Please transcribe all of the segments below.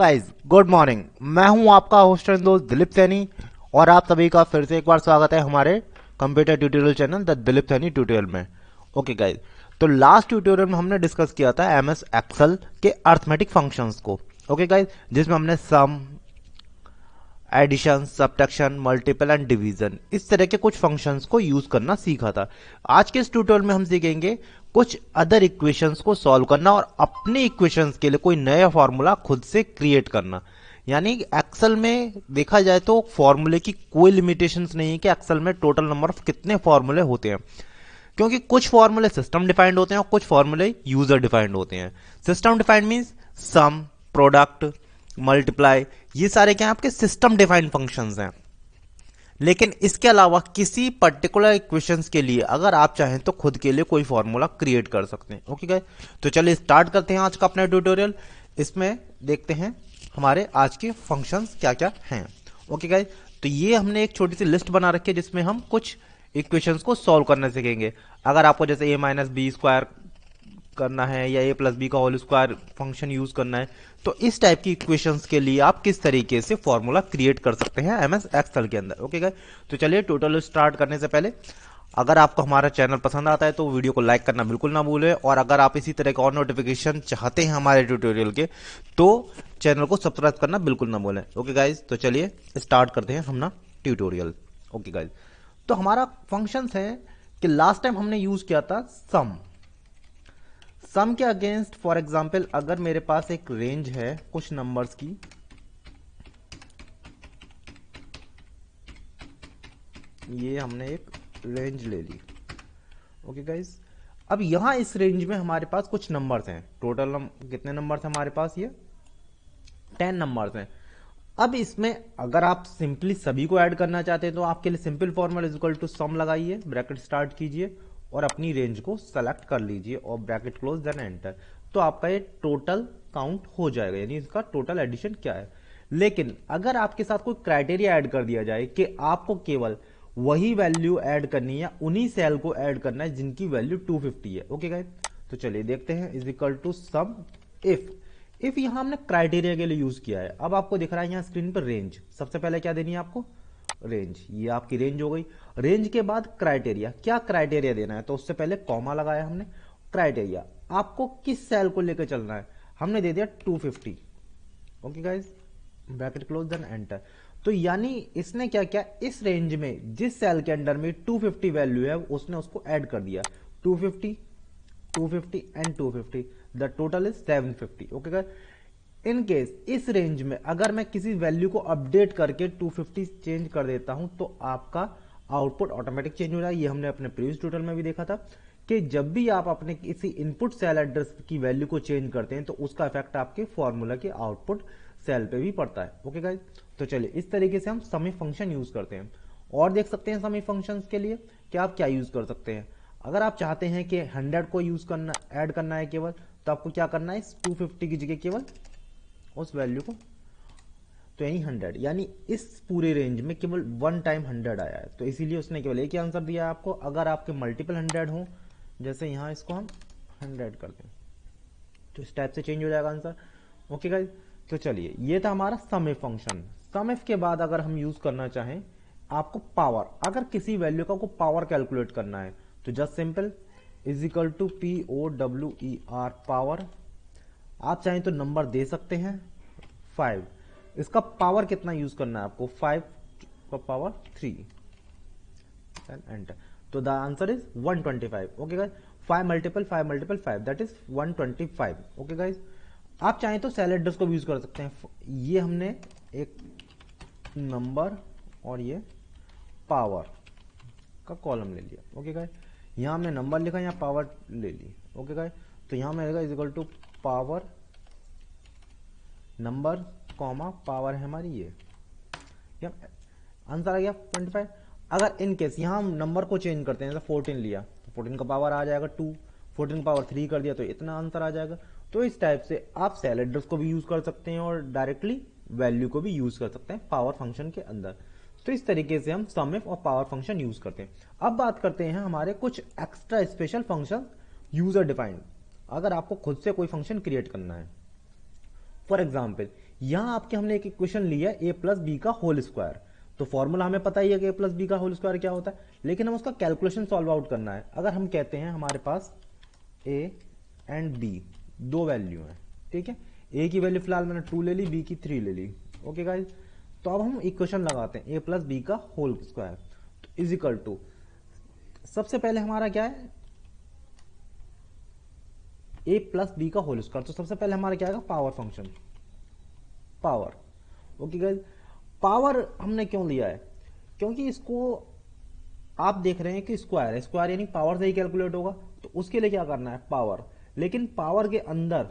Guys, good morning. मैं हूं आपका होस्ट एंड दोस्त दिलीप सैनी और आप सभी का फिर से एक बार स्वागत है हमारे computer tutorial channel the Dilip Saini tutorial में। ओके गाइस, तो लास्ट ट्यूटोरियल में हमने डिस्कस किया था एमएस एक्सेल के अर्थमेटिक फंक्शंस को। ओके गाइस, जिसमें हमने sum, addition, subtraction, multiple and division इस तरह के कुछ फंक्शंस को यूज करना सीखा था। आज के इस ट्यूटोरियल में हम सीखेंगे कुछ अदर इक्वेशंस को सॉल्व करना और अपने इक्वेशंस के लिए कोई नया फॉर्मूला खुद से क्रिएट करना। यानी एक्सेल में देखा जाए तो फॉर्मूले की कोई लिमिटेशंस नहीं है कि एक्सेल में टोटल नंबर ऑफ कितने फॉर्मूले होते हैं, क्योंकि कुछ फॉर्मूले सिस्टम डिफाइंड होते हैं और कुछ फॉर्मूले यूजर डिफाइंड होते हैं। सिस्टम डिफाइंड मींस सम, प्रोडक्ट, मल्टीप्लाई, ये सारे क्या आपके सिस्टम डिफाइंड फंक्शंस हैं। लेकिन इसके अलावा किसी पर्टिकुलर इक्वेशंस के लिए अगर आप चाहें तो खुद के लिए कोई फॉर्मूला क्रिएट कर सकते हैं। ओके गाइस, तो चलिए स्टार्ट करते हैं आज का अपना ट्यूटोरियल। इसमें देखते हैं हमारे आज के फंक्शंस क्या क्या हैं। ओके गाइस, तो ये हमने एक छोटी सी लिस्ट बना रखी है जिसमें हम कुछ इक्वेशंस को सॉल्व करना सीखेंगे। अगर आपको जैसे a माइनस बी स्क्वायर करना है या a प्लस बी का होल स्क्वायर फंक्शन यूज करना है, तो इस टाइप की इक्वेशंस के लिए आप किस तरीके से फॉर्मूला क्रिएट कर सकते हैं एमएस एक्सेल के अंदर। ओके गाइस, तो चलिए ट्यूटोरियल स्टार्ट करने से पहले अगर आपको हमारा चैनल पसंद आता है तो वीडियो को लाइक करना बिल्कुल ना भूलें, और अगर आप इसी तरह के और नोटिफिकेशन चाहते हैं हमारे ट्यूटोरियल के तो चैनल को सब्सक्राइब करना बिल्कुल ना भूलें। ओके गाइस, तो चलिए स्टार्ट करते हैं अपना ट्यूटोरियल। ओके गाइस, तो हमारा फंक्शंस है कि लास्ट टाइम हमने यूज किया था सम के अगेंस्ट। फॉर एग्जाम्पल अगर मेरे पास एक रेंज है कुछ नंबर्स की, ये हमने एक रेंज ले ली। ओके गाइस, अब यहां इस रेंज में हमारे पास कुछ नंबर्स हैं। टोटल कितने नंबर्स हैं हमारे पास? ये 10 नंबर्स हैं। अब इसमें अगर आप सिंपली सभी को ऐड करना चाहते हैं तो आपके लिए simple formula is equal to sum लगाइए, ब्रैकेट स्टार्ट कीजिए और अपनी रेंज को सेलेक्ट कर लीजिए और ब्रैकेट क्लोज देन एंटर। तो आपका ये टोटल काउंट हो जाएगा, यानी इसका टोटल एडिशन क्या है। लेकिन अगर आपके साथ कोई क्राइटेरिया ऐड कर दिया जाए कि आपको केवल वही वैल्यू ऐड करनी है या उन्हीं सेल को ऐड करना है जिनकी वैल्यू 250 है। ओके गाइस, तो चलिए देखते हैं is equal to sum if यहां हमने क्राइटेरिया के लिए यूज किया है। अब आपको दिख रहा है यहां स्क्रीन पर रेंज। सबसे पहले क्या देनी है आपको? रेंज। ये आपकी रेंज हो गई। रेंज के बाद क्राइटेरिया, क्या क्राइटेरिया देना है? तो उससे पहले कॉमा लगाया हमने। क्राइटेरिया आपको किस सेल को लेकर चलना है? हमने दे दिया 250। Okay guys, bracket close then enter. तो यानी इसने क्या किया, इस रेंज में जिस सेल के अंडर में 250 वैल्यू है उसने उसको ऐड कर दिया। 250, 250 and 250, the total is 750। Okay guys, in case इस रेंज में अगर मैं किसी वैल्यू को अपडेट करके 250 चेंज कर देता हूं तो आपका आउटपुट ऑटोमेटिक चेंज हो रहा है। ये हमने अपने प्रीवियस ट्यूटोरियल में भी देखा था कि जब भी आप अपने किसी इनपुट सेल एड्रेस की वैल्यू को चेंज करते हैं तो उसका इफेक्ट आपके फॉर्मूला के आउटपुट सेल पे भी पड़ता है। ओके गाइस, तो चलिए इस तरीके से हम सम इफ फंक्शन यूज करते हैं। और देख सकते हैं सम इफ फंक्शंस के लिए कि आप क्या यूज कर सकते हैं। अगर आप चाहते हैं कि 100 को यूज करना, ऐड करना है केवल, तो आपको क्या करना है, इस 250 की जगह केवल उस वैल्यू को, तो यही 100, यानी इस पूरे रेंज में केवल वन टाइम 100 आया है, तो इसीलिए उसने केवल एक ही आंसर दिया है आपको। अगर आपके मल्टीपल 100 हो, जैसे यहां इसको हम 100 कर दें तो इस टाइप से चेंज हो जाएगा आंसर। ओके गाइस, तो चलिए ये था हमारा सम इफ फंक्शन। सम इफ के बाद अगर हम यूज करना चाहें आपको पावर, अगर किसी वैल्यू का को पावर कैलकुलेट करना है तो just simple is equal to POWER power. आप चाहें तो नंबर दे सकते हैं 5। इसका पावर कितना यूज करना है आपको? 5 का पावर 3 एंटर। तो the answer is 125। Okay guys, 5 multiple 5 multiple 5 that is 125। Okay guys, आप चाहें तो सेल एड्रेस को भी यूज कर सकते हैं। ये हमने एक नंबर और ये पावर का कॉलम ले लिया। ओके गाइस, यहां हमने नंबर लिखा, यहां पावर ले ली। ओके गाइस, तो यहां मिलेगा is equal to power number comma power है हमारी ये आंसर आ गया 25। अगर इन केस यहां हम नंबर को चेंज करते हैं, जैसे 14 लिया तो 14 का पावर आ जाएगा 2, 14 का पावर 3 कर दिया तो इतना आंसर आ जाएगा। तो इस टाइप से आप सेल एड्रेस को भी यूज कर सकते हैं और डायरेक्टली वैल्यू को भी यूज कर सकते हैं पावर फंक्शन के अंदर। तो इस तरीके से हम सम इफ और पावर फंक्शन यूज करते हैं। अब बात करते हैं हमारे कुछ extra special function user defined, अगर आपको खुद से कोई फंक्शन क्रिएट करना है। फॉर एग्जाम्पल यहां आपके हमने एक इक्वेशन लिया ए प्लस बी का होल स्क्वायर, तो फॉर्मूला हमें पता ही है कि ए प्लस बी का होल स्क्वायर क्या होता है, लेकिन हम उसका कैलकुलेशन सॉल्व आउट करना है। अगर हम कहते हैं हमारे पास ए एंड बी दो वैल्यू है, ठीक है, ए की वैल्यू फिलहाल मैंने 2 ले ली, बी की 3 ले ली। ओके गाइस, तो अब हम इक्वेशन लगाते हैं ए प्लस बी का होल स्क्वायर, तो इज इक्वल टू, सबसे पहले हमारा क्या है, ए प्लस बी का होल स्क्वायर, तो सबसे पहले हमारा क्या आएगा, power function, power. Okay guys, power हमने क्यों लिया है, क्योंकि इसको आप देख रहे हैं कि स्क्वायर है, स्क्वायर यानी पावर से ही कैलकुलेट होगा, तो उसके लिए क्या करना है, पावर। लेकिन पावर के अंदर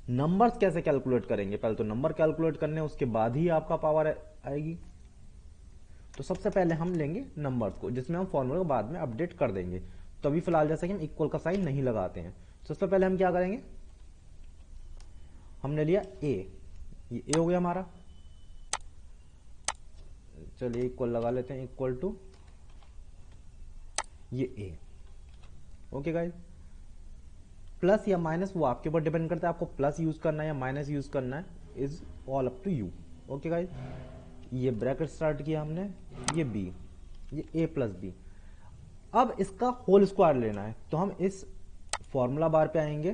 नंबर्स कैसे कैलकुलेट करेंगे, पहले तो नंबर कैलकुलेट करने, उसके बाद ही आपका पावर आएगी। तो सबसे पहले हम लेंगे नंबर्स को, जिसमें हम फॉर्मूला को बाद में अपडेट कर देंगे। तो अभी फिलहाल जैसे कि हम इक्वल का साइन नहीं लगाते हैं, सबसे पहले हम क्या करेंगे, हमने लिया ए, ये ए हो गया हमारा, चलिए इक्वल लगा लेते हैं, इक्वल टू ये ए। ओके गाइस, प्लस या माइनस वो आपके ऊपर डिपेंड करता है, आपको प्लस यूज करना है या माइनस यूज करना है, is all up to you. Okay guys, ये ब्रैकेट स्टार्ट किया हमने, ये बी, ये ए प्लस बी। अब इसका होल स्क्वायर लेना है, तो हम इस फॉर्मूला बार पे आएंगे,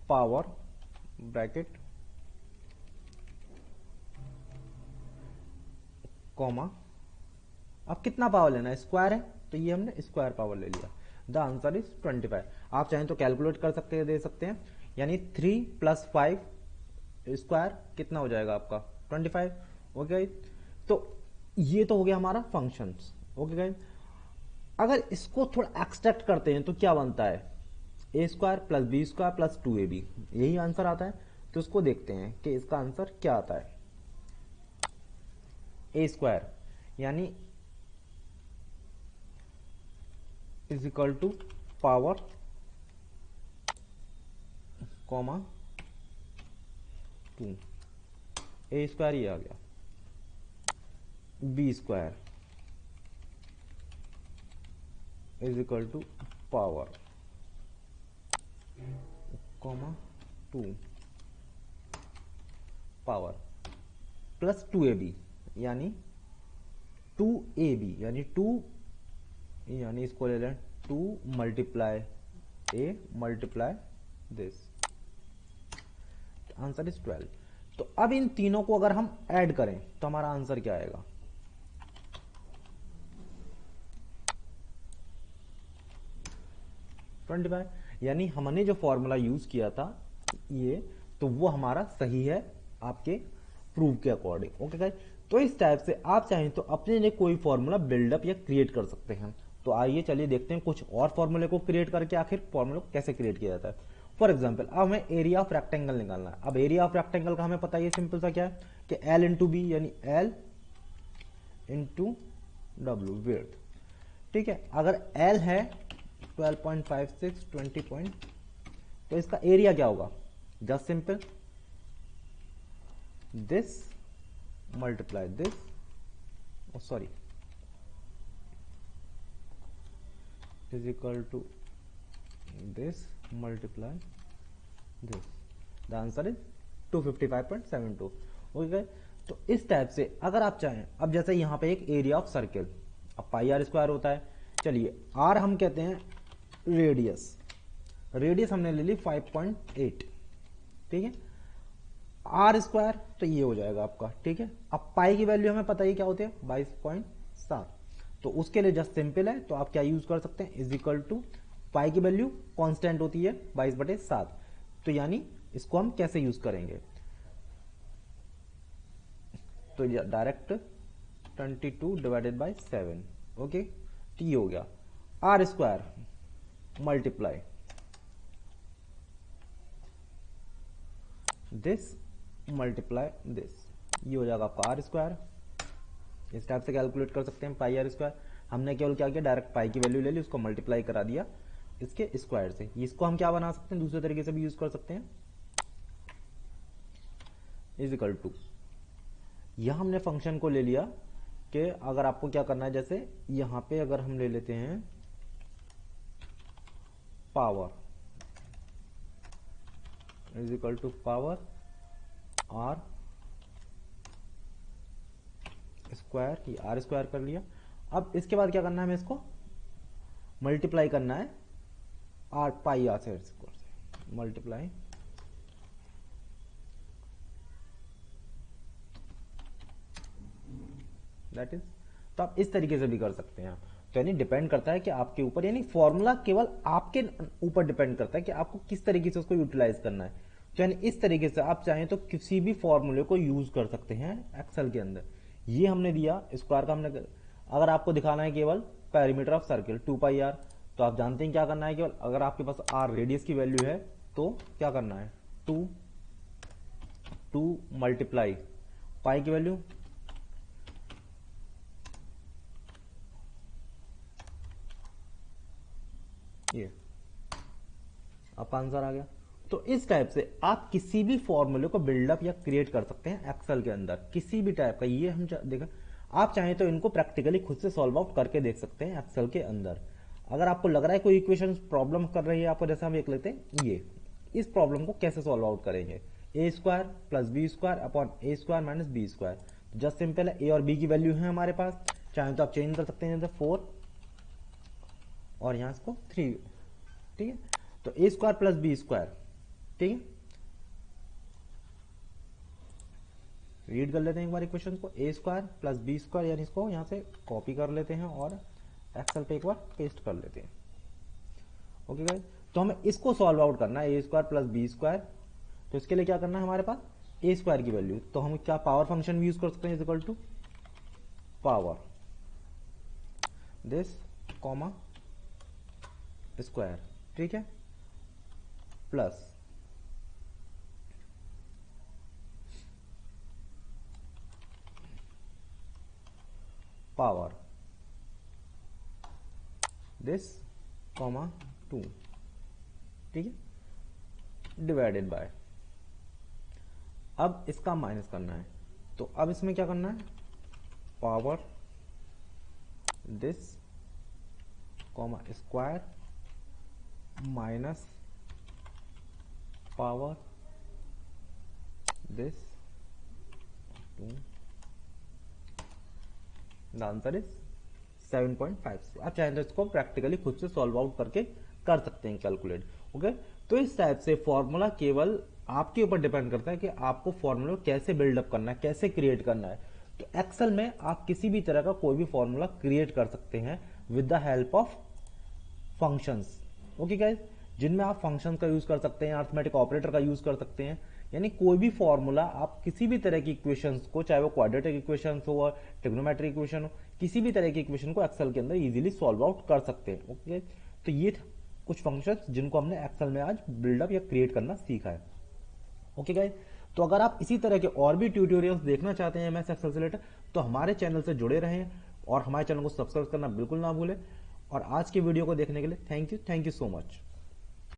पावर ब्रैकेट कॉमा, अब कितना पावर लेना है, स्क्वायर है, तो ये हमने स्क्वायर पावर ले लिया। The answer is 25। आप चाहें तो कैलकुलेट कर सकते हैं, दे सकते हैं, यानी 3 + 5 स्क्वायर कितना हो जाएगा आपका 25। ओके, तो ये तो हो गया हमारा फंक्शंस। ओके गाइस, अगर इसको थोड़ा एक्सट्रैक्ट करते हैं तो क्या बनता है, A square plus B square plus 2ab, यही आंसर आता है। तो इसको देखते हैं कि इसका आंसर क्या आता है, ए स्क्वायर यानी is equal to power comma 2, A square ये आ गया, B square is equal to power comma 2 power plus 2ab यानी 2ab यानी 2, यानी इसको ले लें 2 multiply A multiply this, answer is 12। तो अब इन तीनों को अगर हम ऐड करें तो हमारा आंसर क्या आएगा, यानी हमने जो फॉर्मूला यूज किया था ये, तो वो हमारा सही है आपके प्रूफ के अकॉर्डिंग। ओके गाइस, तो इस टाइप से आप चाहें तो अपने लिए कोई फॉर्मूला बिल्डअप या क्रिएट कर सकते हैं। तो आइए चलिए देखते हैं कुछ और फॉर्मूले को क्रिएट करके आखिर फॉर्मूला को कैसे क्रिएट किया जाता है। फॉर एग्जाम्पल, अब हमें एरिया ऑफ रेक्टेंगल निकालना है। अब एरिया ऑफ रेक्टेंगल का हमें पता है सिंपल सा क्या है कि एल इंटू बी यानी एल इंटू डब्ल्यू विड्थ, ठीक है। अगर एल है 12.56 20 तो इसका एरिया क्या होगा, just simple this multiply this, sorry, is equal to this multiply this, the answer is 255.72। Okay, तो इस टाइप से अगर आप चाहें, अब जैसे यहां पे एक एरिया ऑफ सर्किल, अब पाई आर स्क्वायर होता है, चलिए आर हम कहते हैं रेडियस, रेडियस हमने ले ली 5.8, ठीक है, आर स्क्वायर तो ये हो जाएगा आपका, ठीक है। अब पाई की वैल्यू हमें पता ही क्या होती है 22.7, तो उसके लिए जस्ट सिंपल है, तो आप क्या यूज कर सकते हैं, इज इक्वल टू पाई की वैल्यू कांस्टेंट होती है 22/7, तो यानी इसको हम कैसे यूज करेंगे, तो डायरेक्ट 22 डिवाइडेड बाई 7, ओके, तो ये हो गया R square multiply this multiply this, ये हो जाएगा आपका आर स्क्वायर। इस टाइप से कैलकुलेट कर सकते हैं पाई आर स्क्वायर। हमने केवल क्या किया, डायरेक्ट पाई की वैल्यू ले ली, उसको मल्टीप्लाई करा दिया इसके स्क्वायर से। इसको हम क्या बना सकते हैं, दूसरे तरीके से भी यूज कर सकते हैं, इज इक्वल टू, यह हमने फंक्शन को ले लिया कि अगर आपको क्या करना है, जैसे यहां पे अगर हम ले लेते हैं power is equal to power R square, ये आर स्क्वायर कर लिया। अब इसके बाद क्या करना है, हमें इसको मल्टीप्लाई करना है आर पाई आर से मल्टीप्लाई दैट इज। तो आप इस तरीके से भी कर सकते हैं। तो यानी डिपेंड करता है कि आपके ऊपर, यानी फॉर्मूला केवल आपके ऊपर डिपेंड करता है कि आपको किस तरीके से उसको यूटिलाइज करना है। तो यानी इस तरीके से आप चाहें तो किसी भी फॉर्मूले को यूज कर सकते हैं एक्सेल के अंदर। ये हमने दिया स्क्वायर का, हमने अगर आपको दिखाना है केवल perimeter of circle 2 pi R, तो आप जानते हैं क्या करना है, केवल अगर आपके पास आर रेडियस की वैल्यू है तो क्या करना है, 2 मल्टीप्लाई पाई की वैल्यू ये, आपका आंसर आ गया। तो इस टाइप से आप किसी भी फॉर्मूले को बिल्डअप या क्रिएट कर सकते हैं एक्सेल के अंदर, किसी भी टाइप का। ये हम देखा, आप चाहें तो इनको प्रैक्टिकली खुद से सॉल्व आउट करके देख सकते हैं एक्सेल के अंदर। अगर आपको लग रहा है कोई इक्वेशन प्रॉब्लम कर रही है आपको, जैसे हम एक लेते हैं ये, इस प्रॉब्लम को कैसे सॉल्व आउट करेंगे, A square plus B square upon A square minus B square. तो जस्ट सिंपल है, ए और बी की वैल्यू है हमारे पास, चाहे तो आप चेंज कर सकते हैं, जैसे 4 और यहां इसको 3, ठीक है। तो ए स्क्वायर प्लस बी स्क्वायर, ठीक है, रीड कर लेते हैं एक बार इक्वेशन को, ए स्क्वायर प्लस बी स्क्वायर, यानी इसको यहां से कॉपी कर लेते हैं और एक्सेल पे एक बार पेस्ट कर लेते हैं। ओके गाइस, तो हमें इसको सॉल्व आउट करना है, A square plus B square. तो इसके लिए क्या करना है, हमारे पास ए स्क्वायर की वैल्यू, तो हम क्या पावर फंक्शन भी यूज कर सकते हैं, equal to power this comma square, ठीक है, प्लस पावर दिस कॉमा 2, ठीक है, डिवाइडेड बाय। अब इसका माइनस करना है, तो अब इसमें क्या करना है, power this comma square minus power this 2, the answer is 7.5। आप चाहें तो इसको प्रैक्टिकली खुद से सॉल्व आउट करके कर सकते हैं कैलकुलेट। ओके, तो इस टाइप से फॉर्मूला केवल आपके ऊपर डिपेंड करता है कि आपको फॉर्मूला कैसे बिल्डअप करना है, कैसे क्रिएट करना है। तो एक्सेल में आप किसी भी तरह का कोई भी फॉर्मूला क्रिएट कर सकते हैं with the help of functions. Okay guys, जिनमें आप फंक्शन का यूज कर सकते हैं, अरिथमेटिक ऑपरेटर का यूज कर सकते हैं, यानी कोई भी फॉर्मूला आप किसी भी तरह की इक्वेशंस को, चाहे वो क्वाड्रेटिक इक्वेशंस हो और ट्रिग्नोमेट्रिक इक्वेशन हो, किसी भी तरह की इक्वेशन को एक्सेल के अंदर इजीली सॉल्व आउट कर सकते हैं। ओके, तो ये कुछ फंक्शंस जिनको हमने एक्सेल में आज बिल्डअप या क्रिएट करना सीखा है। ओके गाइस, तो अगर आप इसी तरह के और भी ट्यूटोरियल्स देखना चाहते हैं एमएस एक्सेल से रिलेटेड, तो हमारे चैनल से जुड़े रहें और हमारे चैनल को सब्सक्राइब करना बिल्कुल ना भूलें। और आज की वीडियो को देखने के लिए थैंक यू सो मच।